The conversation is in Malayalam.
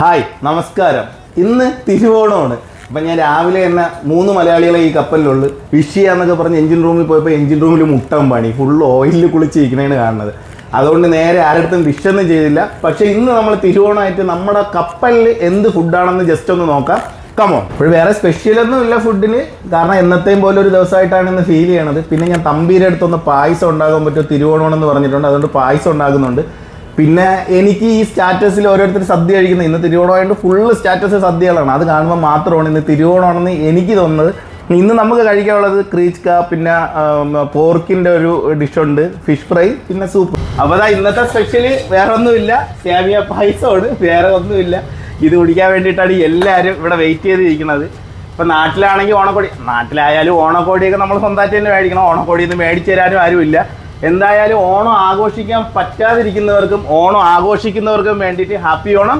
ഹായ് നമസ്കാരം. ഇന്ന് തിരുവോണമാണ്. അപ്പം ഞാൻ രാവിലെ തന്നെ 3 മലയാളികളെ ഈ കപ്പലിലുള്ളു. വിഷ് ചെയ്യാന്നൊക്കെ പറഞ്ഞ് എഞ്ചിൻ റൂമിൽ പോയപ്പോൾ എഞ്ചിൻ റൂമിൽ മുട്ടം പണി, ഫുള്ള് ഓയിലിൽ കുളിച്ചിരിക്കണേന്ന് കാണുന്നത്. അതുകൊണ്ട് നേരെ ആരുടെ വിഷൊന്നും ചെയ്തില്ല. പക്ഷേ ഇന്ന് നമ്മൾ തിരുവോണമായിട്ട് നമ്മുടെ കപ്പലിൽ എന്ത് ഫുഡാണെന്ന് ജസ്റ്റ് ഒന്ന് നോക്കാം. കമോ. ഇപ്പോൾ വേറെ സ്പെഷ്യലൊന്നും ഇല്ല ഫുഡിന്, കാരണം എന്നത്തെയും പോലെ ഒരു ദിവസമായിട്ടാണ് ഇന്ന് ഫീൽ ചെയ്യണത്. പിന്നെ ഞാൻ തമ്പീരെ അടുത്തൊന്ന് പായസം ഉണ്ടാകാൻ പറ്റുമോ തിരുവോണമെന്ന് പറഞ്ഞിട്ടുണ്ട്, അതുകൊണ്ട് പായസം ഉണ്ടാകുന്നുണ്ട്. പിന്നെ എനിക്ക് ഈ സ്റ്റാറ്റസിൽ ഓരോരുത്തർ സദ്യ കഴിക്കുന്നത്, ഇന്ന് തിരുവോണമായിട്ട് ഫുള്ള് സ്റ്റാറ്റസ് സദ്യകളാണ്. അത് കാണുമ്പോൾ മാത്രമാണ് ഇന്ന് തിരുവോണമാണെന്ന് എനിക്ക് തോന്നുന്നത്. ഇന്ന് നമുക്ക് കഴിക്കാനുള്ളത് ക്രീച്ച്ക, പിന്നെ പോർക്കിൻ്റെ ഒരു ഡിഷുണ്ട്, ഫിഷ് ഫ്രൈ, പിന്നെ സൂപ്പ്. അപ്പോൾ അതാ ഇന്നത്തെ സ്പെഷ്യല് വേറെ ഒന്നുമില്ല, സേമിയ പായസമാണ്, വേറെ ഒന്നുമില്ല. ഇത് കുടിക്കാൻ വേണ്ടിയിട്ടാണ് എല്ലാവരും ഇവിടെ വെയിറ്റ് ചെയ്തിരിക്കുന്നത്. ഇപ്പം നാട്ടിലാണെങ്കിൽ ഓണക്കോടി, നാട്ടിലായാലും ഓണക്കോടിയൊക്കെ നമ്മൾ സ്വന്തമായിട്ട് തന്നെ മേടിക്കണം. ഓണക്കോടിയൊന്നും മേടിച്ചു തരാനും ആരുമില്ല. എന്തായാലും ഓണം ആഘോഷിക്കാൻ പറ്റാതിരിക്കുന്നവർക്കും ഓണം ആഘോഷിക്കുന്നവർക്കും വേണ്ടിയിട്ട് ഹാപ്പി ഓണം.